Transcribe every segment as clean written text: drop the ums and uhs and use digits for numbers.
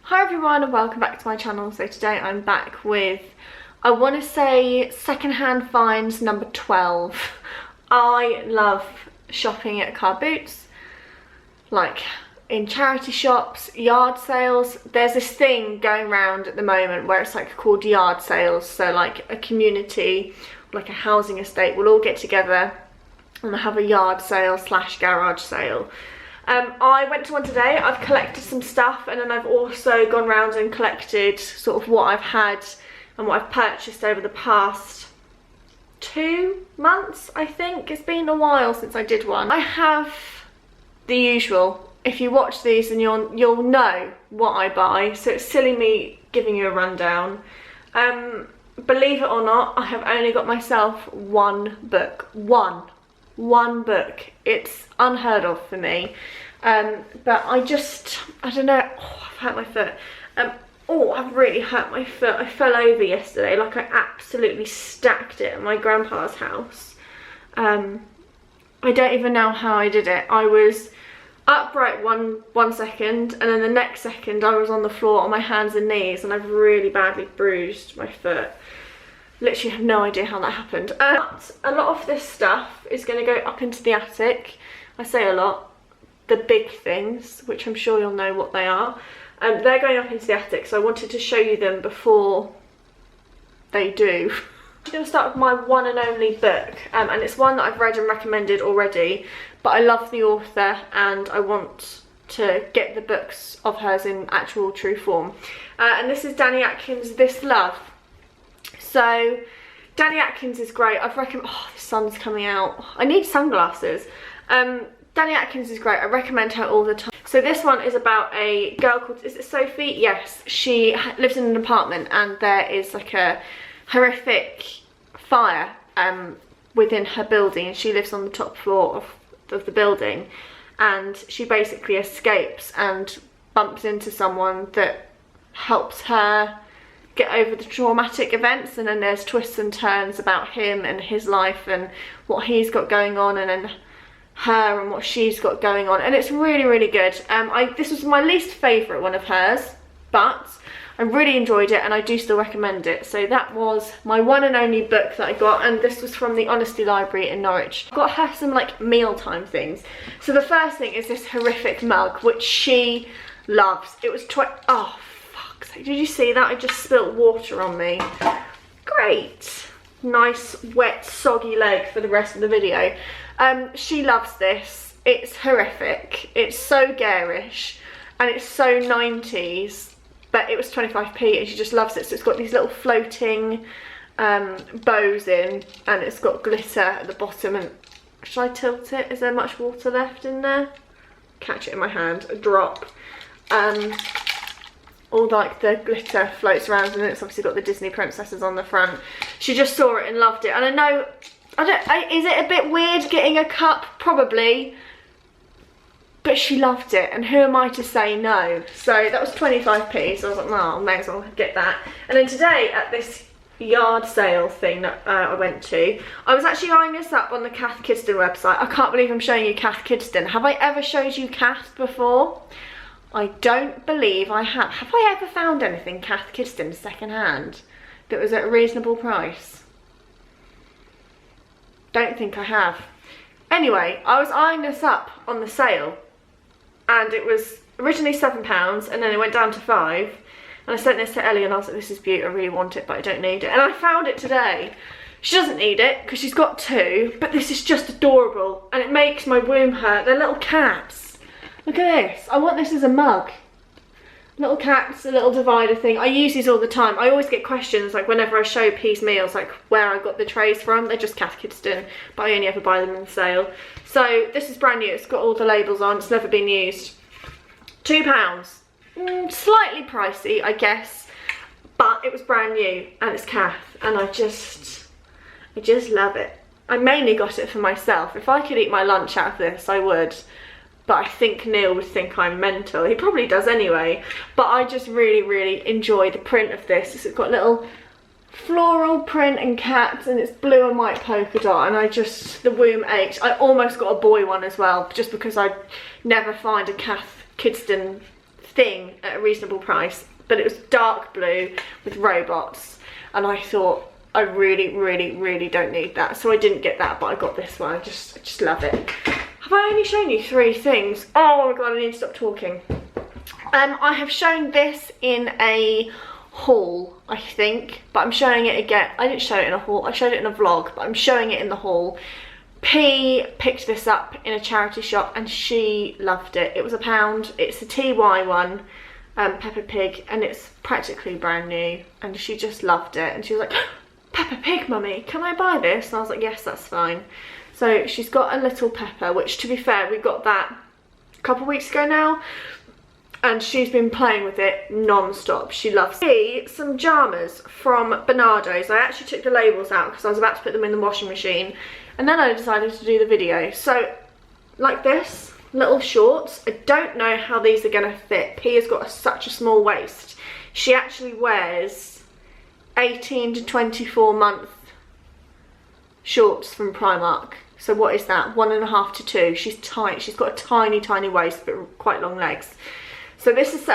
Hi everyone and welcome back to my channel. So today I'm back with, I want to say, secondhand finds number 12. I love shopping at car boots, like in charity shops, yard sales. There's this thing going around at the moment where it's like called yard sales. So like a community, like a housing estate will all get together and have a yard sale slash garage sale. I went to one today. I've collected some stuff, and then I've also gone around and collected sort of what I've had and what I've purchased over the past 2 months, I think. It's been a while since I did one. I have the usual. If you watch these, then you'll know what I buy, so it's silly me giving you a rundown. Believe it or not, I have only got myself one book. One book. It's unheard of for me, but I don't know. Oh, I've hurt my foot. Oh, I've really hurt my foot. I fell over yesterday, like I absolutely stacked it at my grandpa's house. I don't even know how I did it. I was upright one second, and then the next second I was on the floor on my hands and knees, and I've really badly bruised my foot. Literally have no idea how that happened. But a lot of this stuff is going to go up into the attic. I say a lot. The big things, which I'm sure you'll know what they are, they're going up into the attic, so I wanted to show you them before they do. I'm going to start with my one and only book, and it's one that I've read and recommended already, but I love the author and I want to get the books of hers in actual true form. And this is Danny Atkins' This Love. So Danny Atkins is great. I've recommended, oh, the sun's coming out. I need sunglasses. Danny Atkins is great. I recommend her all the time. So this one is about a girl called, is it Sophie? Yes. She lives in an apartment and there is like a horrific fire within her building, and she lives on the top floor of the building, and she basically escapes and bumps into someone that helps her get over the traumatic events, and then there's twists and turns about him and his life and what he's got going on, and then her and what she's got going on, and it's really, really good. This was my least favourite one of hers, but I really enjoyed it and I do still recommend it. So that was my one and only book that I got, and this was from the Honesty Library in Norwich. I got her some like mealtime things. So the first thing is this horrific mug, which she loves. It was oh fuck's sake, did you see that? I just spilt water on me. Great. Nice wet soggy leg for the rest of the video. She loves this. It's horrific. It's so garish and it's so 90s, but it was 25p and she just loves it. So it's got these little floating bows in, and it's got glitter at the bottom. And should I tilt it? Is there much water left in there? Catch it in my hand, a drop. All like the glitter floats around, and it's obviously got the Disney princesses on the front. She just saw it and loved it. And I know, is it a bit weird getting a cup? Probably. But she loved it, and who am I to say no? So that was 25p, so I was like, well, I may as well get that. And then today at this yard sale thing that I went to, I was actually eyeing this up on the Kath Kidston website. I can't believe I'm showing you Kath Kidston. Have I ever showed you Kath before? I don't believe I have. Have I ever found anything Kath Kidston secondhand that was at a reasonable price? Don't think I have. Anyway, I was eyeing this up on the sale, and it was originally £7, and then it went down to 5. And I sent this to Ellie and I was like, this is beautiful, I really want it, but I don't need it. And I found it today. She doesn't need it because she's got 2, but this is just adorable, and it makes my womb hurt. They're little cats. Look at this. I want this as a mug. Little cats, a little divider thing. I use these all the time. I always get questions, like whenever I show Peace Meals, like where I got the trays from. They're just Kath Kidston, but I only ever buy them in the sale. So this is brand new. It's got all the labels on. It's never been used. £2. Slightly pricey, I guess, but it was brand new, and it's Kath, and I just love it. I mainly got it for myself. If I could eat my lunch out of this, I would. But I think Neil would think I'm mental. He probably does anyway. But I just really, really enjoy the print of this. It's got little floral print and cats, and it's blue and white polka dot, and the womb ached. I almost got a boy one as well, just because I never find a Kath Kidston thing at a reasonable price, but it was dark blue with robots, and I thought I really don't need that, so I didn't get that, but I got this one. I just love it. Have I only shown you 3 things? Oh my god, I need to stop talking. I have shown this in a haul, I think, but I'm showing it again. I didn't show it in a haul, I showed it in a vlog, but I'm showing it in the haul. P picked this up in a charity shop and she loved it. It was £1. It's a TY one, Peppa Pig, and it's practically brand new, and she just loved it. And she was like, Peppa Pig, mummy, can I buy this? And I was like, yes, that's fine. So she's got a little Peppa, which, to be fair, we got that a couple of weeks ago now, and she's been playing with it non-stop. She loves it. Some pyjamas from Bernardo's. I actually took the labels out because I was about to put them in the washing machine, and then I decided to do the video. So, like this, little shorts. I don't know how these are going to fit. P has got such a small waist. She actually wears 18 to 24 month shorts from Primark. So what is that? 1.5 to 2. She's tight. She's got a tiny waist, but quite long legs. So this is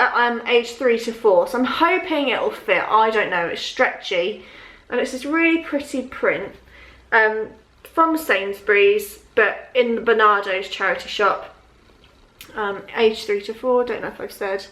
age 3 to 4. So I'm hoping it'll fit. I don't know. It's stretchy, and it's this really pretty print from Sainsbury's, but in the Bernardo's charity shop. Age 3 to 4. Don't know if I've said.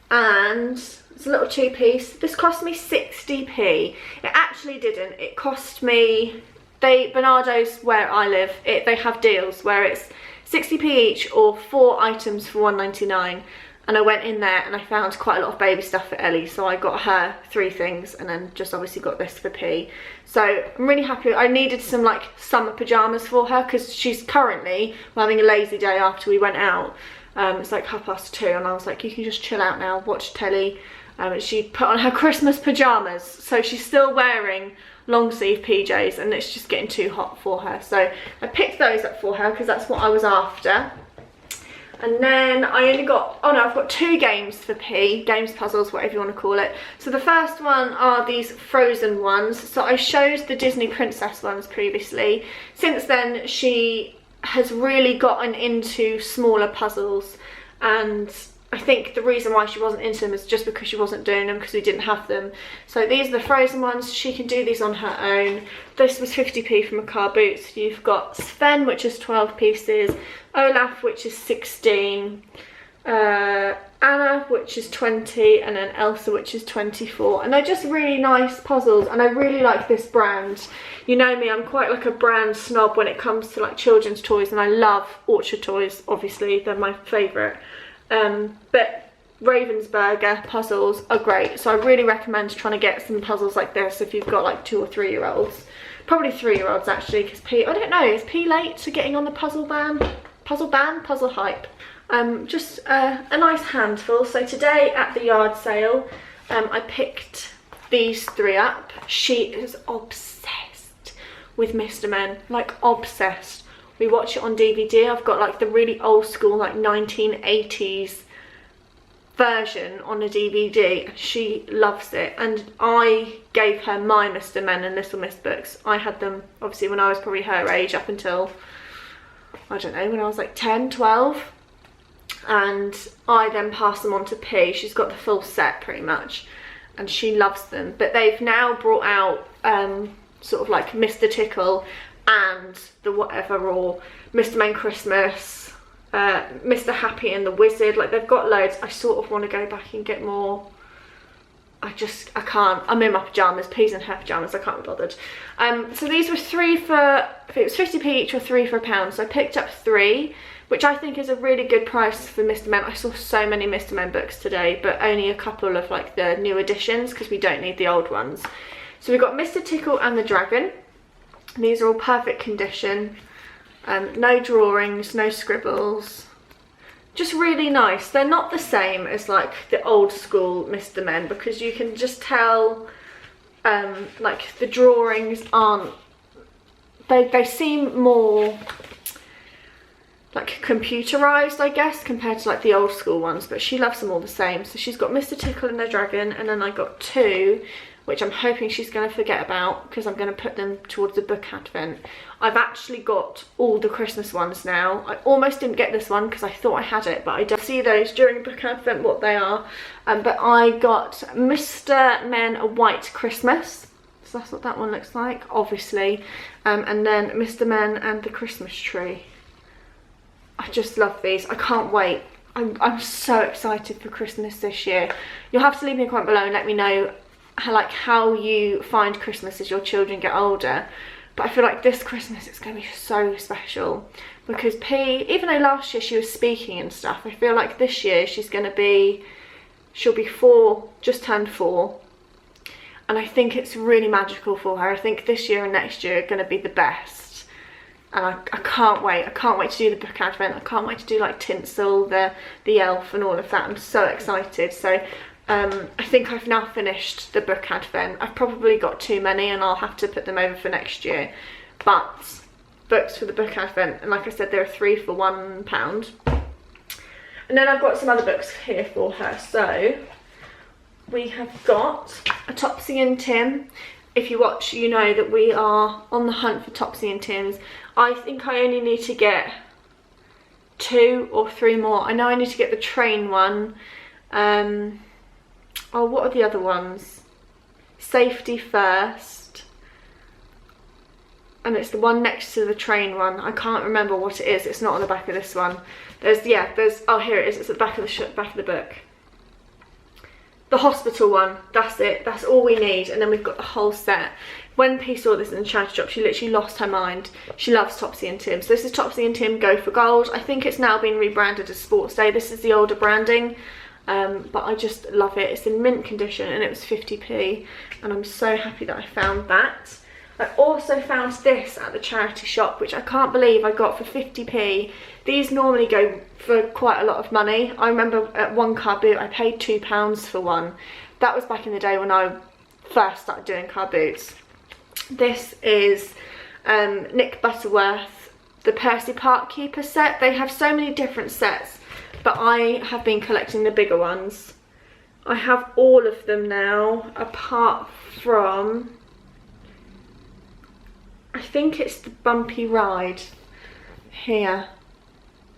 And it's a little 2-piece. This cost me 60p. It actually didn't. It cost me. Bernardo's, where I live, they have deals where it's 60p each or 4 items for £1.99. And I went in there and I found quite a lot of baby stuff for Ellie, so I got her 3 things and then just obviously got this for P. So I'm really happy. I needed some like summer pyjamas for her because she's currently having a lazy day after we went out. It's like 2:30 and I was like, you can just chill out now, watch telly. She put on her Christmas pyjamas, so she's still wearing long sleeve PJs and it's just getting too hot for her. So I picked those up for her because that's what I was after. And then I only got, oh no, I've got 2 games for P, games, puzzles, whatever you want to call it. So the first one are these Frozen ones. So I showed the Disney Princess ones previously. Since then, she has really gotten into smaller puzzles, and I think the reason why she wasn't into them is just because she wasn't doing them because we didn't have them. So these are the Frozen ones. She can do these on her own. This was 50p from a car boots. You've got Sven, which is 12 pieces, Olaf, which is 16, Anna, which is 20, and then Elsa, which is 24. And they're just really nice puzzles, and I really like this brand. You know me, I'm quite like a brand snob when it comes to like children's toys, and I love Orchard toys, obviously, they're my favourite. But Ravensburger puzzles are great, so I really recommend trying to get some puzzles like this if you've got like 2 or 3 year olds. Probably 3-year-olds actually, because P, I don't know, is P late to getting on the puzzle hype? Just a nice handful. So today at the yard sale, I picked these 3 up. She is obsessed with Mr. Men, like obsessed. We watch it on DVD. I've got like the really old school like 1980s version on a DVD. She loves it, and I gave her my Mr. Men and Little Miss books. I had them obviously when I was probably her age up until, I don't know, when I was like 10, 12. And I then passed them on to P. She's got the full set pretty much, and she loves them. But they've now brought out sort of like Mr. Tickle and the whatever, or Mr. Men Christmas, Mr. Happy and the Wizard. Like, they've got loads. I sort of want to go back and get more. I can't. I'm in my pyjamas, P's in her pyjamas, I can't be bothered. So these were 3 for, I think it was 50p each or 3 for £1. So I picked up 3, which I think is a really good price for Mr. Men. I saw so many Mr. Men books today, but only a couple of like the new editions because we don't need the old ones. So we've got Mr. Tickle and the Dragon. These are all perfect condition. No drawings, no scribbles. Just really nice. They're not the same as like the old school Mr. Men because you can just tell like the drawings aren't, they seem more like computerized, I guess, compared to like the old school ones, but she loves them all the same. So she's got Mr. Tickle and the Dragon, and then I got 2 which I'm hoping she's going to forget about because I'm going to put them towards the book advent. I've actually got all the Christmas ones now. I almost didn't get this one because I thought I had it, but I don't see those during book advent what they are. But I got Mr. Men A White Christmas. So that's what that one looks like, obviously. And then Mr. Men and the Christmas Tree. I just love these. I can't wait. I'm so excited for Christmas this year. You'll have to leave me a comment below and let me know how you find Christmas as your children get older. But I feel like this Christmas it's going to be so special because P, even though last year she was speaking and stuff, I feel like this year she'll be 4, just turned 4. And I think it's really magical for her. I think this year and next year are going to be the best. And I can't wait. I can't wait to do the book advent. I can't wait to do like tinsel, the elf and all of that. I'm so excited. So I think I've now finished the book advent. I've probably got too many and I'll have to put them over for next year. But books for the book advent, and like I said, there are 3 for £1. And then I've got some other books here for her. So we have got a Topsy and Tim. If you watch, you know that we are on the hunt for Topsy and Tim's. I think I only need to get 2 or 3 more. I know I need to get the train one. Oh, what are the other ones? Safety First. And it's the one next to the train one. I can't remember what it is. It's not on the back of this one. Oh, here it is. It's at the back of the book. The hospital one, that's it. That's all we need. And then we've got the whole set. When P saw this in the charity shop, she literally lost her mind. She loves Topsy and Tim. So this is Topsy and Tim Go for Gold. I think it's now been rebranded as Sports Day. This is the older branding. But I just love it. It's in mint condition and it was 50p. And I'm so happy that I found that. I also found this at the charity shop, which I can't believe I got for 50p. These normally go for quite a lot of money. I remember at one car boot I paid £2 for one. That was back in the day when I first started doing car boots. This is Nick Butterworth, the Percy Park Keeper set. They have so many different sets, but I have been collecting the bigger ones. I have all of them now, apart from, I think it's the Bumpy Ride here.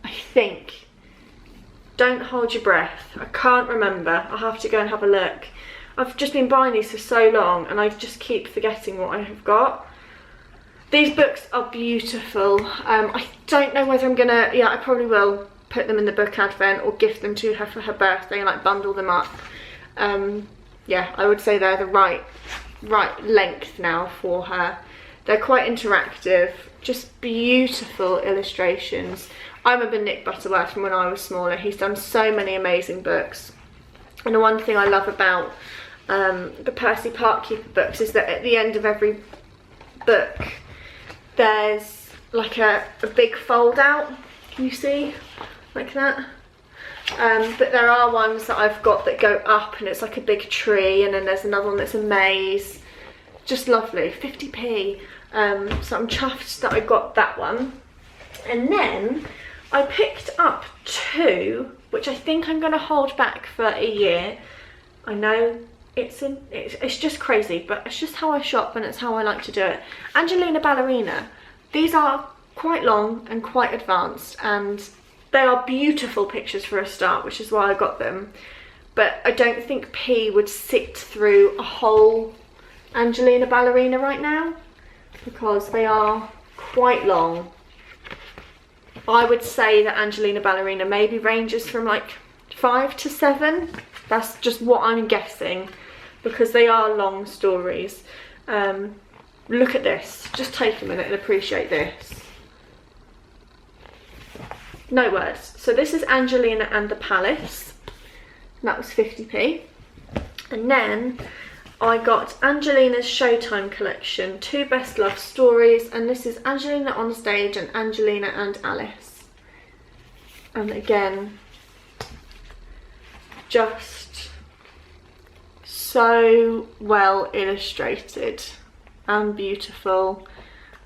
I think. Don't hold your breath. I can't remember. I'll have to go and have a look. I've just been buying these for so long and I just keep forgetting what I have got. These books are beautiful. I don't know whether I'm gonna, I probably will put them in the book advent or gift them to her for her birthday and like bundle them up. Yeah, I would say they're the right length now for her. They're quite interactive, just beautiful illustrations. I remember Nick Butterworth from when I was smaller. He's done so many amazing books. And the one thing I love about the Percy Park Keeper books is that at the end of every book, there's like a big fold out. Can you see? Like that. But there are ones that I've got that go up and it's like a big tree, and then there's another one that's a maze. Just lovely. 50p. So I'm chuffed that I got that one. And then I picked up 2, which I think I'm going to hold back for a year. I know it's just crazy, but it's just how I shop and it's how I like to do it. Angelina Ballerina. These are quite long and quite advanced, and they are beautiful pictures for a start, which is why I got them. But I don't think P would sit through a whole Angelina Ballerina right now because they are quite long. I would say that Angelina Ballerina maybe ranges from like 5 to 7. That's just what I'm guessing because they are long stories. Look at this. Just take a minute and appreciate this. No words. So this is Angelina and the Palace. That was 50p. And then I got Angelina's Showtime collection, 2 best love stories, and this is Angelina on Stage and Angelina and Alice. And again, just so well illustrated and beautiful,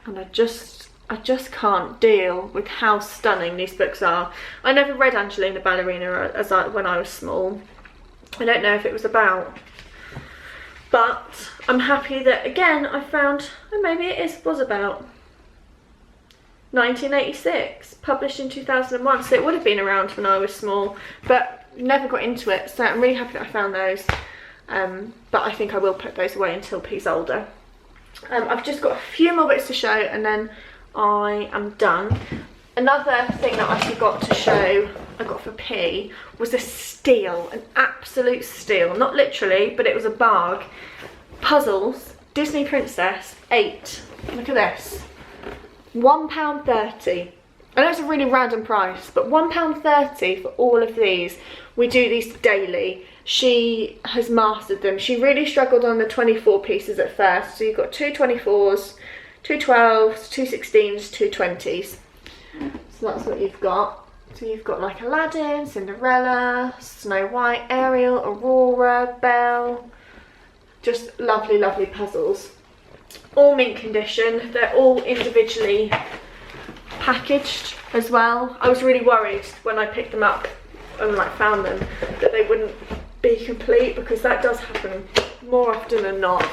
and I just I just can't deal with how stunning these books are. I never read Angelina Ballerina when I was small. I don't know if it was about, but I'm happy that again I found, and maybe it was about 1986, published in 2001, so it would have been around when I was small, but never got into it, so I'm really happy that I found those. But I think I will put those away until P's older. I've just got a few more bits to show and then I am done. Another thing that I forgot to show I got for P was a steal, an absolute steal. Not literally, but it was a bargain. Puzzles, Disney Princess, 8. Look at this. £1.30. I know it's a really random price, but £1.30 for all of these. We do these daily. She has mastered them. She really struggled on the 24 pieces at first. So you've got 2 24s, 2 12s, 2 16s, 2 20s. So that's what you've got. So you've got like Aladdin, Cinderella, Snow White, Ariel, Aurora, Belle. Just lovely, lovely puzzles. All mint condition. They're all individually packaged as well. I was really worried when I picked them up and like found them that they wouldn't be complete, because that does happen more often than not.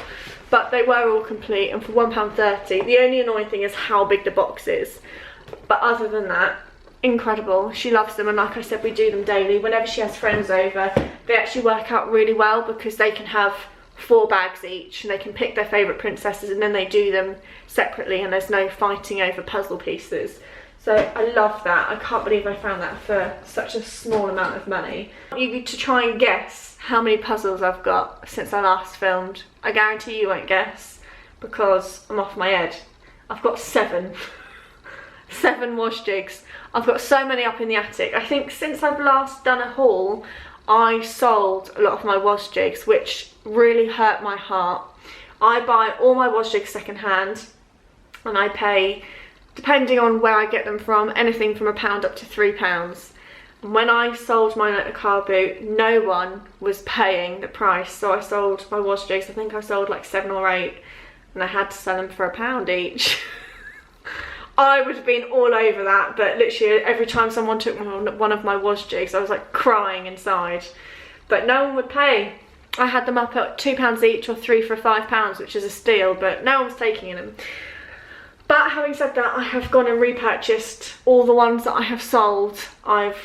But they were all complete, and for £1.30. The only annoying thing is how big the box is. But other than that, incredible. She loves them, and like I said, we do them daily. Whenever she has friends over, they actually work out really well because they can have 4 bags each and they can pick their favourite princesses, and then they do them separately and there's no fighting over puzzle pieces. So I love that. I can't believe I found that for such a small amount of money. You to try and guess how many puzzles I've got since I last filmed. I guarantee you won't guess because I'm off my head. I've got 7. 7 wash jigs. I've got so many up in the attic. I think since I've last done a haul, I sold a lot of my wash jigs, which really hurt my heart. I buy all my wash jigs secondhand, and I pay, depending on where I get them from, anything from £1 up to £3. And when I sold mine at a car boot, no one was paying the price, so I sold my wash jigs. I think I sold like 7 or 8, and I had to sell them for £1 each. I would have been all over that, but literally every time someone took one of my wash jigs, I was like crying inside. But no one would pay. I had them up at £2 each or 3 for £5, which is a steal, but no one was taking them. But having said that, I have gone and repurchased all the ones that I have sold. I've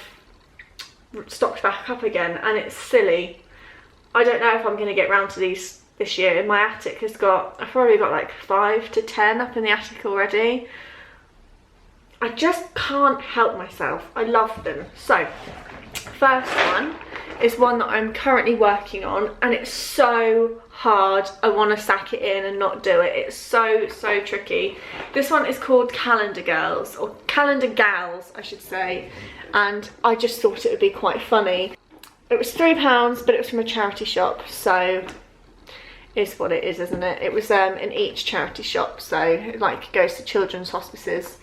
stocked back up again, and it's silly. I don't know if I'm going to get round to these this year. My attic has got, I've probably got like 5 to 10 up in the attic already. I just can't help myself. I love them. So, first one is one that I'm currently working on, and it's so hard. I want to sack it in and not do it. It's so tricky. This one is called Calendar Girls, or Calendar Gals I should say, and I just thought it would be quite funny. It was £3, but it was from a charity shop, so it's what it is, isn't it? It was in each charity shop, so it like goes to children's hospices.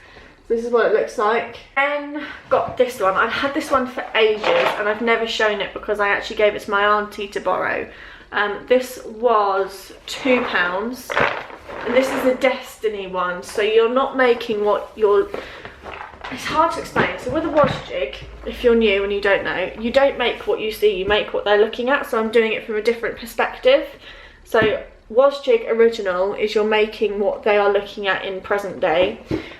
This is what it looks like. Then got this one. I've had this one for ages and I've never shown it because I actually gave it to my auntie to borrow. This was £2, and this is a Destiny one. So you're not making what you're... It's hard to explain. So with a wash jig, if you're new and you don't know, you don't make what you see, you make what they're looking at. So I'm doing it from a different perspective. So wash jig original is you're making what they are looking at in present day,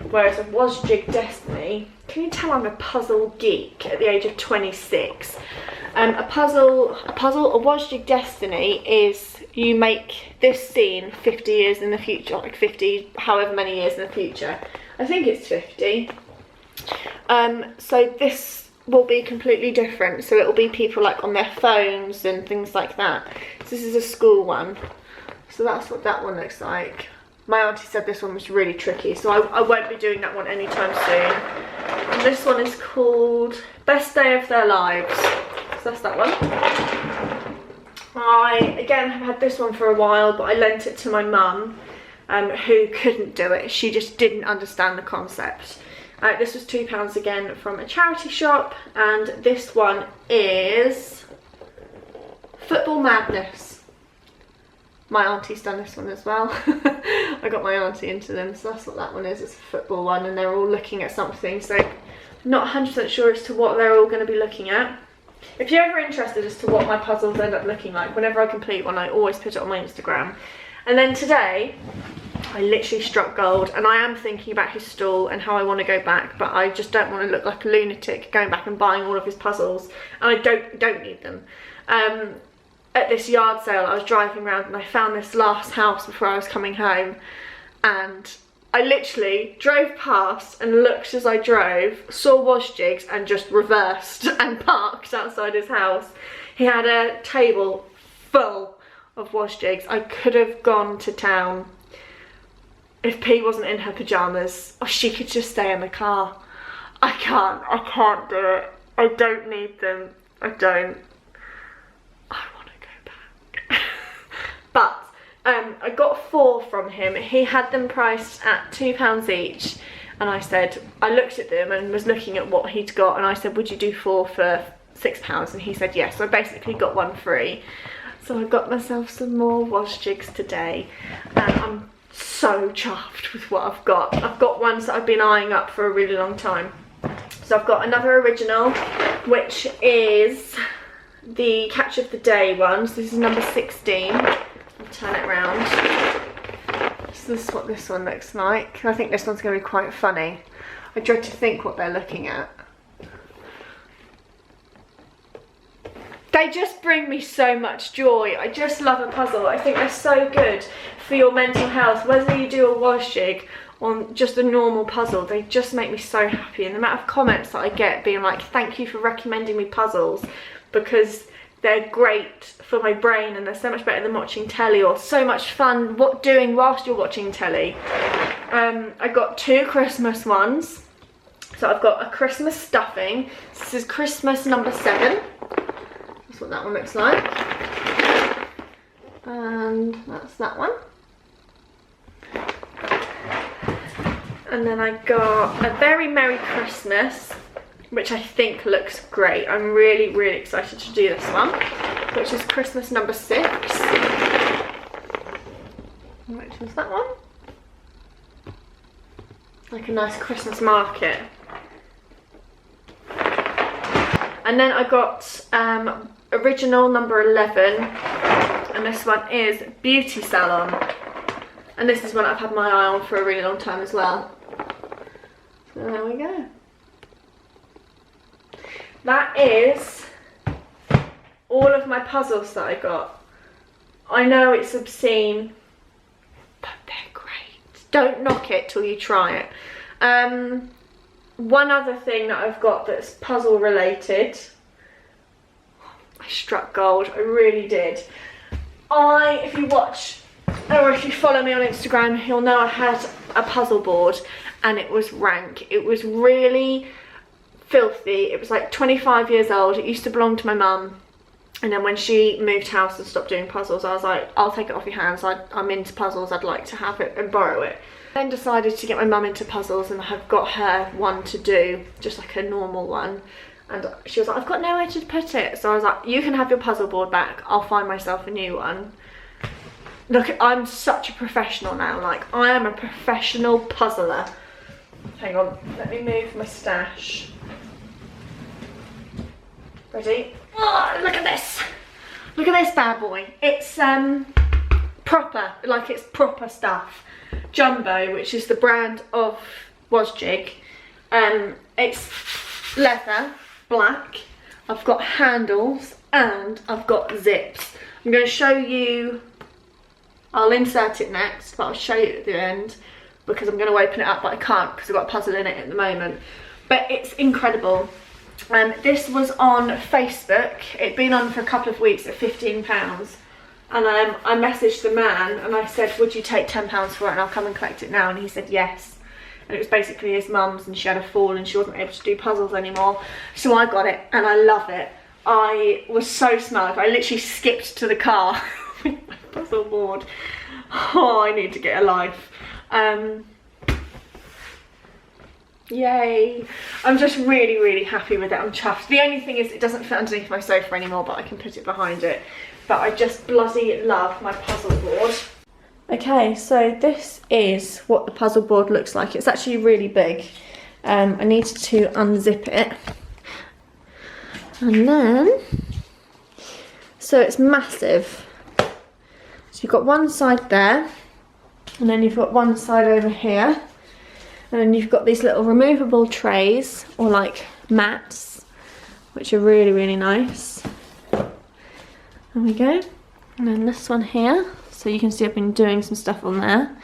whereas a wash jig Destiny, can you tell I'm a puzzle geek at the age of 26? A wash jig Destiny is you make this scene 50 years in the future, like 50, however many years in the future. I think it's 50. So this will be completely different. So it will be people like on their phones and things like that. So this is a school one. So that's what that one looks like. My auntie said this one was really tricky, so I won't be doing that one anytime soon. And this one is called Best Day of Their Lives. So that's that one. I, again, have had this one for a while, but I lent it to my mum, who couldn't do it. She just didn't understand the concept. This was £2 again from a charity shop, and this one is Football Madness. My auntie's done this one as well. I got my auntie into them, so that's what that one is. It's a football one, and they're all looking at something, so I'm not 100% sure as to what they're all going to be looking at. If you're ever interested as to what my puzzles end up looking like, whenever I complete one, I always put it on my Instagram. And then today, I literally struck gold, and I am thinking about his stall and how I want to go back, but I just don't want to look like a lunatic going back and buying all of his puzzles, and I don't need them. At this yard sale, I was driving around and I found this last house before I was coming home, and I literally drove past and looked as I drove, saw wash jigs and just reversed and parked outside his house. He had a table full of wash jigs. I could have gone to town if P wasn't in her pyjamas, or she could just stay in the car. I can't do it. I don't need them. I don't. I want to go back. But I got 4 from him. He had them priced at £2 each, and I looked at them and was looking at what he'd got, and I said, would you do 4 for £6? And he said yes, so I basically got 1 free. So I got myself some more wash jigs today, and I'm so chuffed with what I've got. I've got ones that I've been eyeing up for a really long time. So I've got another original, which is the Catch of the Day one. So this is number 16. I'll turn it around. So this is what this one looks like. I think this one's going to be quite funny. I dread to think what they're looking at. They just bring me so much joy. I just love a puzzle. I think they're so good for your mental health. Whether you do a wash jig or just a normal puzzle, they just make me so happy. And the amount of comments that I get being like, thank you for recommending me puzzles, because they're great for my brain and they're so much better than watching telly, or so much fun doing whilst you're watching telly. I got 2 Christmas ones. So I've got a Christmas stuffing. This is Christmas number 7. That's what that one looks like. And that's that one. And then I got a Very Merry Christmas, which I think looks great. I'm really, really excited to do this one, which is Christmas number 6. Which is that one. Like a nice Christmas market. And then I got original number 11, and this one is Beauty Salon. And this is one I've had my eye on for a really long time as well. So there we go. That is all of my puzzles that I got. I know it's obscene, but they're great. Don't knock it till you try it. One other thing that I've got that's puzzle related. I struck gold, I really did. If you watch, or if you follow me on Instagram, you'll know I had a puzzle board and it was rank. It was really filthy. It was like 25 years old. It used to belong to my mum. And then when she moved house and stopped doing puzzles, I was like, I'll take it off your hands. I'm into puzzles, I'd like to have it and borrow it. Then decided to get my mum into puzzles, and I've got her one to do, just like a normal one. And she was like, I've got nowhere to put it. So I was like, you can have your puzzle board back, I'll find myself a new one. Look, I'm such a professional now. Like, I am a professional puzzler. Hang on, let me move my stash. Ready? Oh, look at this. Look at this bad boy. It's proper, like it's proper stuff. Jumbo, which is the brand of wash jig. It's leather, black. I've got handles and I've got zips. I'm going to show you, I'll insert it next, but I'll show you at the end because I'm going to open it up, but I can't because I've got a puzzle in it at the moment. But it's incredible. This was on Facebook. It'd been on for a couple of weeks at £15. And I messaged the man and I said, would you take £10 for it and I'll come and collect it now? And he said yes. And it was basically his mum's, and she had a fall and she wasn't able to do puzzles anymore. So I got it and I love it. I was so smug. I literally skipped to the car with my puzzle board. Oh, I need to get a life. Yay. I'm just really, really happy with it. I'm chuffed. The only thing is it doesn't fit underneath my sofa anymore, but I can put it behind it. but I just bloody love my puzzle board. Okay, so this is what the puzzle board looks like. It's actually really big. I needed to unzip it. And then, so it's massive. So you've got one side there, and then you've got one side over here. And then you've got these little removable trays, or like mats, which are really, really nice. There we go. And then this one here. So you can see I've been doing some stuff on there.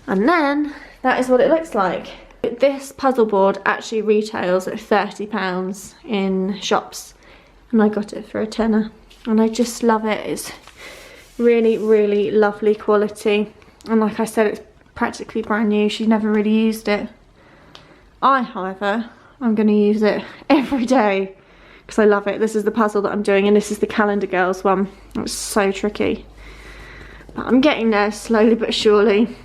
And then that is what it looks like. This puzzle board actually retails at £30 in shops. And I got it for a tenner. And I just love it. It's really, really lovely quality. And like I said, it's practically brand new. She's never really used it. I, however, I'm going to use it every day because I love it. This is the puzzle that I'm doing, and this is the Calendar Girls one. It's so tricky. But I'm getting there slowly but surely.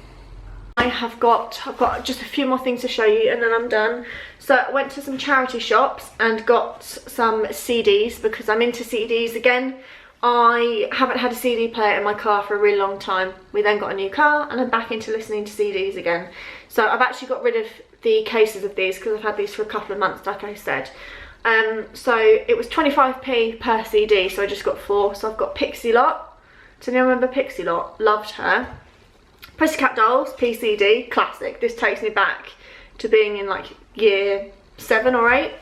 I've got just a few more things to show you and then I'm done. So I went to some charity shops and got some CDs because I'm into CDs again. I haven't had a CD player in my car for a really long time. We then got a new car and I'm back into listening to CDs again. So I've actually got rid of the cases of these because I've had these for a couple of months, like I said. So it was 25p per CD, so I just got 4. So I've got Pixie Lot. Does anyone remember Pixie Lot? Loved her. Pussycat Dolls, PCD, classic. This takes me back to being in like year 7 or 8.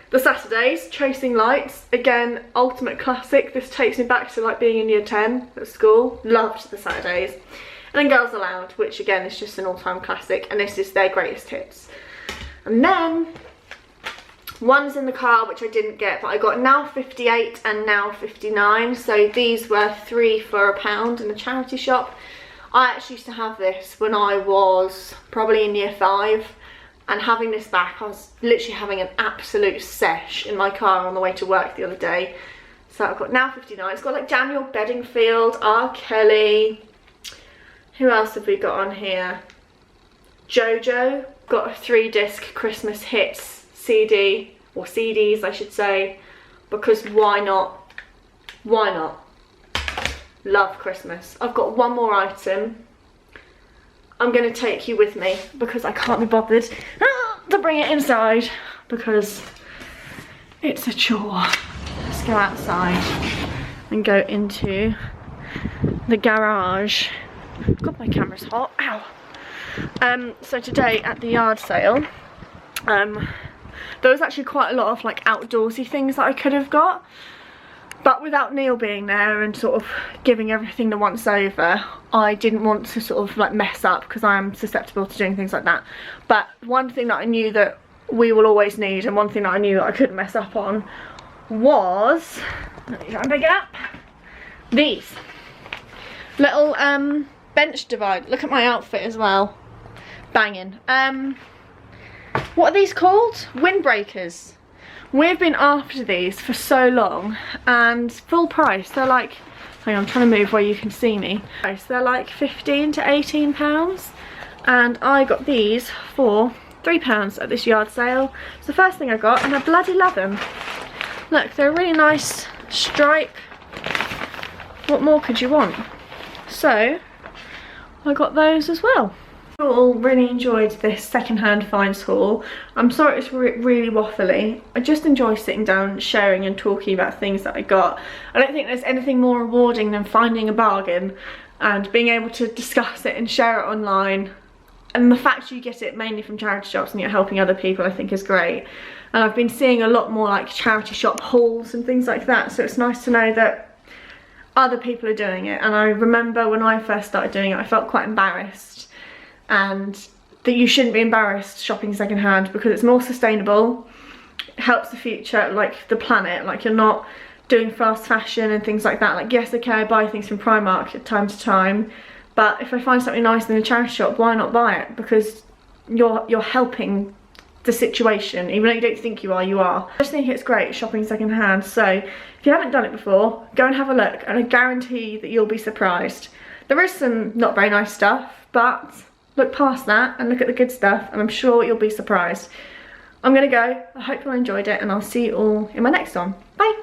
The Saturdays, Chasing Lights, again, ultimate classic. This takes me back to like being in year 10 at school. Loved the Saturdays. And then Girls Aloud, which again is just an all-time classic, and this is their greatest hits. And then one's in the car, which I didn't get, but I got Now 58 and Now 59. So these were 3 for £1 in a charity shop. I actually used to have this when I was probably in year 5, and having this back, I was literally having an absolute sesh in my car on the way to work the other day. So I've got Now 59. It's got like Daniel Bedingfield, R. Kelly. Who else have we got on here? JoJo. Got a 3-disc Christmas hits CD, or CDs I should say, because why not? Why not? Love Christmas. I've got one more item. I'm going to take you with me because I can't be bothered to bring it inside because it's a chore. Let's go outside and go into the garage. God, my camera's hot. Ow. So today at the yard sale, there was actually quite a lot of like outdoorsy things that I could have got. But without Neil being there and sort of giving everything the once over, I didn't want to sort of like mess up because I am susceptible to doing things like that. But one thing that I knew that we will always need, and one thing that I knew that I couldn't mess up on, was, let me try and pick it up, these little bench divider. Look at my outfit as well. Banging. What are these called? Windbreakers. We've been after these for so long, and full price. They're like, hang on, I'm trying to move where you can see me. They're like £15 to £18, and I got these for £3 at this yard sale. It's the first thing I got, and I bloody love them. Look, they're a really nice stripe. What more could you want? So I got those as well. I all really enjoyed this secondhand finds haul. I'm sorry it's really waffly. I just enjoy sitting down, sharing and talking about things that I got. I don't think there's anything more rewarding than finding a bargain and being able to discuss it and share it online. And the fact you get it mainly from charity shops and you're helping other people, I think is great. And I've been seeing a lot more like charity shop hauls and things like that, so it's nice to know that other people are doing it. And I remember when I first started doing it, I felt quite embarrassed. And that you shouldn't be embarrassed shopping secondhand because it's more sustainable, it helps the future, like the planet. Like, you're not doing fast fashion and things like that. Like, yes, okay, I buy things from Primark at time to time, but if I find something nice in a charity shop, why not buy it? Because you're helping the situation, even though you don't think you are, you are. I just think it's great shopping secondhand. So if you haven't done it before, go and have a look, and I guarantee that you'll be surprised. There is some not very nice stuff, but look past that and look at the good stuff, and I'm sure you'll be surprised. I'm gonna go. I hope you all enjoyed it, and I'll see you all in my next one. Bye.